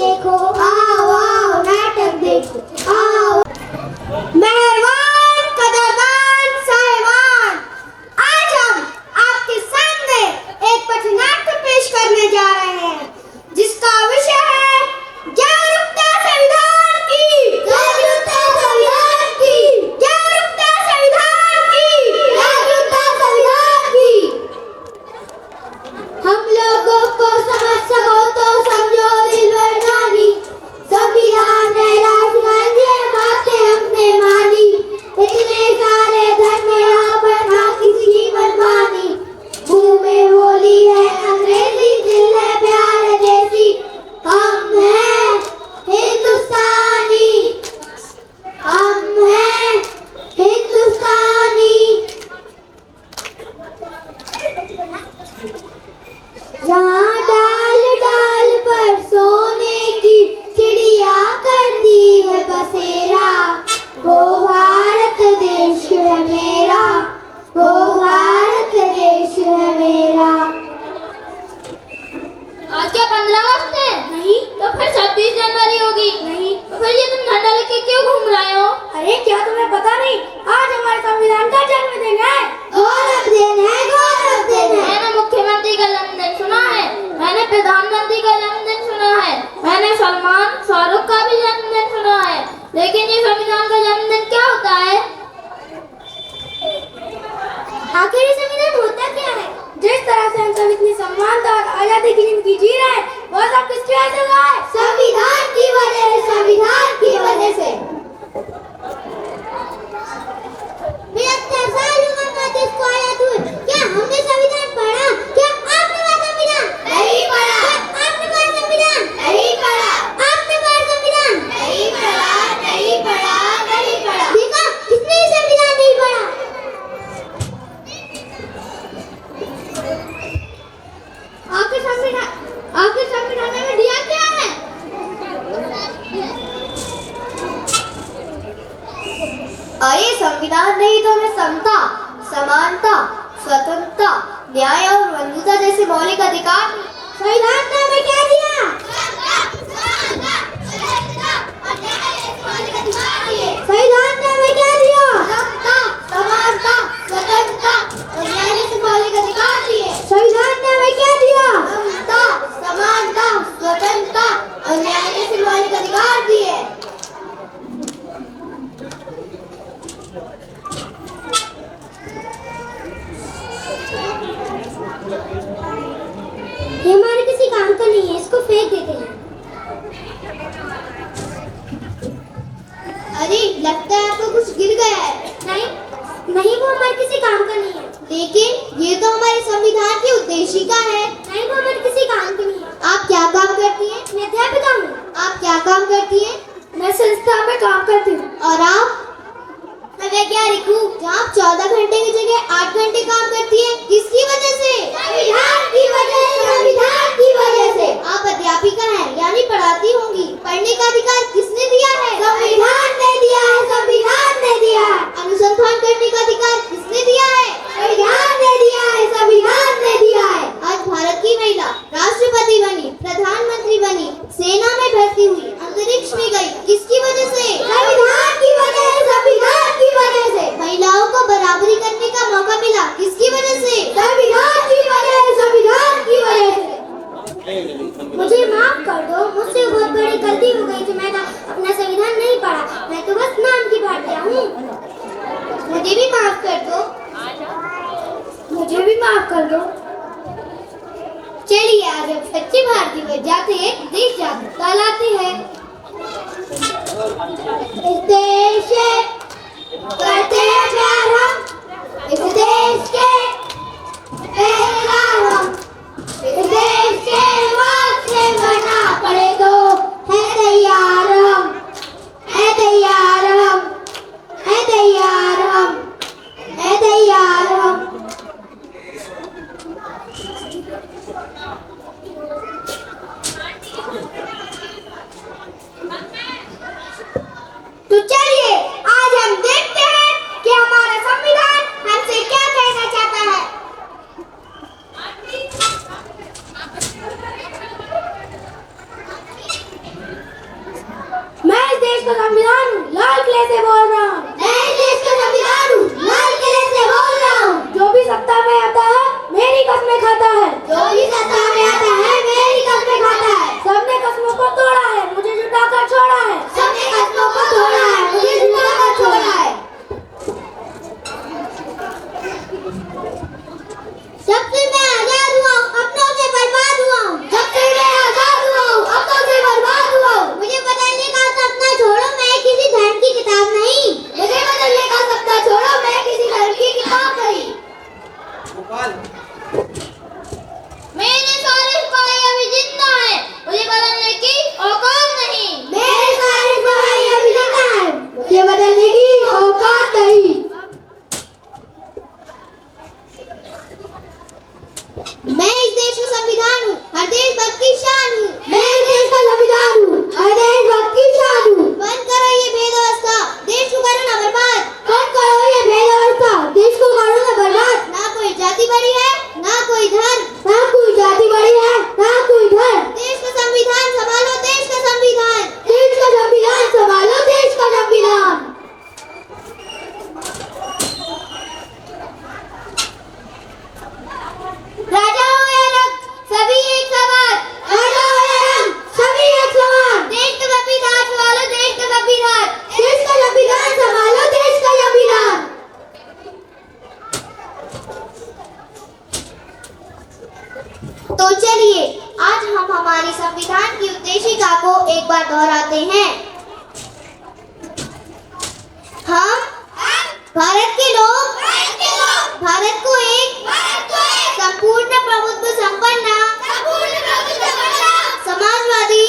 देखो, आओ आओ नाटक देखो, आओ। मेहरबान कदरदान साहिबान, आज हम आपके सामने एक पथनाट्य पेश करने जा रहे हैं जिसका विषय है जागरूकता संविधान की, जागरूकता संविधान की, जागरूकता संविधान की, जागरूकता संविधान की। हम लोगों को समझ सको तो समझो दिलबर जानी, संविधान ने राजगंज बातें हमने मानी, इतने सारे धर्म यहाँ पर ना किसी की मनमानी, मुंह में बोली है अंग्रेजी, दिल है प्यार है देसी, हम हैं हिंदुस्तानी, हम हैं हिंदुस्तानी। जहाँ डाल डाल पर सोने की चिड़िया करती है बसेरा, वो भारत देश है मेरा, वो भारत देश है मेरा। आज क्या 15 अगस्त है? नहीं। तो फिर 26 जनवरी होगी? नहीं। तो फिर ये तुम झंडा लेके क्यों घूम रहे हो? अरे क्या तुम्हें पता नहीं, आज हमारे संविधान का जन्मदिन है, गौरव दिन है, गौरव दिन है। मैंने मुख्यमंत्री का जन्मदिन सुना है, मैंने प्रधानमंत्री का जन्मदिन सुना है, मैंने सलमान शाहरुख का भी जन्मदिन सुना है, लेकिन ये संविधान का जन्मदिन क्या होता है? आखिर ये संविधान होता क्या है? जिस तरह से हम सब इतनी समानता और आजादी की जिंदगी जी रहे हैं, वो सब किसकी वजह से हुआ है? संविधान की वजह से, संविधान की वजह से। 75 साल उम्र में देश को आजाद हुए, क्या हमने संविधान पढ़ा? क्या आपने पढ़ा संविधान? नहीं पढ़ा। क्या आपने पढ़ा संविधान? नहीं पढ़ा। आपने पढ़ा संविधान? नहीं पढ़ा, नहीं पढ़ा, नहीं पढ़ा। देखा, किसने संविधान नहीं पढ़ा? आखिर संविधान में दिया क्या है? अरे संविधान नहीं तो हमें समता, समानता, स्वतंत्रता, न्याय और बंधुता जैसे मौलिक अधिकार। संविधान ने हमें क्या दिया? संविधान ने हमें क्या दिया? समता, समानता, स्वतंत्रता और न्याय जैसे मौलिक अधिकार दिए। संविधान ने हमें क्या दिया? समता, समानता, स्वतंत्रता और न्याय जैसे मौलिक अधिकार दिए। ये हमारे किसी काम का नहीं है, इसको फेंक देते हैं। अरे लगता है आपको कुछ गिर गया है। नहीं नहीं, वो हमारे किसी काम का नहीं है। लेकिन ये तो हमारे संविधान की उद्देशिका है। नहीं, वो हमारे किसी काम की नहीं है। आप क्या काम करती हैं? मैं अध्यापिका हूँ। आप क्या काम करती हैं? मैं संस्था में काम करती हूँ। और आप? मैं वैज्ञानिक हूँ। जहाँ आप 14 घंटे की जगह 8 घंटे काम करती है, किसकी वजह से? संविधान की वजह से, संविधान की वजह से। आप अध्यापिका हैं, यानी पढ़ाती होंगी। पढ़ने का अधिकार किसने दिया है? संविधान ने दिया है, संविधान ने दिया है। अनुसंधान करने का अधिकार किसने दिया है? संविधान ने दिया है, संविधान ने दिया है। आज भारत की महिला राष्ट्रपति बनी, प्रधानमंत्री बनी, सेना में भर्ती हुई, अंतरिक्ष में गई, किसकी वजह से? संविधान की वजह से, संविधान की वजह से। महिलाओं को बराबरी करने का मौका मिला, किसकी वजह से? संविधान की वजह से, संविधान की वजह से। मुझे माफ कर दो, मुझसे बहुत बड़ी गलती हो गई थी। मैंने अपना संविधान नहीं पढ़ा, मैं तो बस नाम की भारतीय हूँ। मुझे भी माफ कर दो, मुझे भी माफ कर दो। चलिए आज हम सच्चे भारतीय बन जाते हैं, देश जागरूकता लाते हैं। इस देश से करते हैं प्यार हम, इस देश के पहरेदार हम, इस देश के बात से मरना पड़े तो है तैयार हम, है तैयार हम, है तैयार हम, है तैयार हम। तो चलिए आज हम देखते हैं कि हमारा संविधान हमसे क्या कहना चाहता है। देश का संविधान हूँ, लाल किले से बोल रहा हूँ। मैं इस देश का संविधान हूँ, लाल किले से बोल रहा हूँ। जो भी सत्ता में आता है मेरी कस्में खाता है। जो भी सत्ता में आता है मेरी कस्में खाता है। सबने कस्मों को तोड़ा है, मुझे जुटाकर छोड़ा है। सबने कस्मों को तोड़ा है, मुझे जुटाकर छोड़ा है। जब से मैं आजाद हुआ हूँ, अपनों से बर्बाद हुआ हूँ। जब से मैं आजाद हुआ हूँ, अपनों से बर्बाद हुआ हूँ। मुझे बदलने का सपना छोड़ो, मैं किसी धर्म की किताब नहीं। मुझे बदलने का सपना छोड़ो, मैं किसी धर्म की किताब नहीं। मेरे सारे सिपाही अभी जिंदा हैं, मुझे बदलने की औकात नहीं। मेरे सारे सिपाही अभी जिंदा हैं, मुझे बदलने की औकात नहीं। मैं इस देश का संविधान हूँ, हर देशभक्त की शान हूँ। मैं इस देश का संविधान हूँ, हर देशभक्त की शान हूँ। बंद करो ये भेदव्यवस्था, देश को करो ना बर्बाद। बंद करो ये भेदव्यवस्था, देश को करो ना बर्बाद। ना कोई जाति बड़ी है, ना कोई धर्म। ना कोई जाति बड़ी है, ना कोई धर्म। देश का संविधान संभालो, देश का संविधान। देश का संविधान संभालो, देश का संविधान। राजा हो या रंग, सभी एक समान। राजा हो या रंग, सभी एक समान। देश का संविधान संभालो, देश का संविधान। देश का संविधान संभालो, देश का संविधान। तो चलिए आज हम हमारी संविधान की उद्देशिका को एक बार दोहराते हैं। हम भारत के लोग भारत को एक संपूर्ण प्रभुत्व संपन्न समाजवादी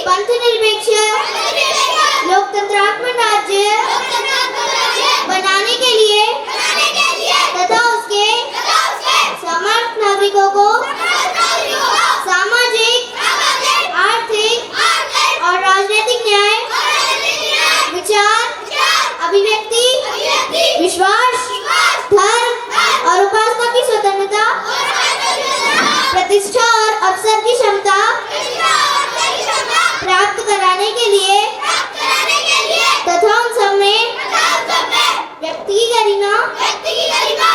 पंथनिरपेक्ष लोकतंत्रात्मक राज्य बनाने के लिए तथा उसके समर्थ नागरिकों को सामाजिक, आर्थिक और राजनीतिक न्याय, विचार, अभिव्यक्ति, विश्वास, धर्म और उपासना की स्वतंत्रता, प्रतिष्ठा और अवसर की क्षमता प्राप्त कराने के लिए तथा उन सब में व्यक्ति की गरिमा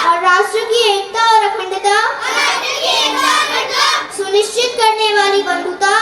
और राष्ट्र की एकता और अखंडता सुनिश्चित करने वाली बंधुता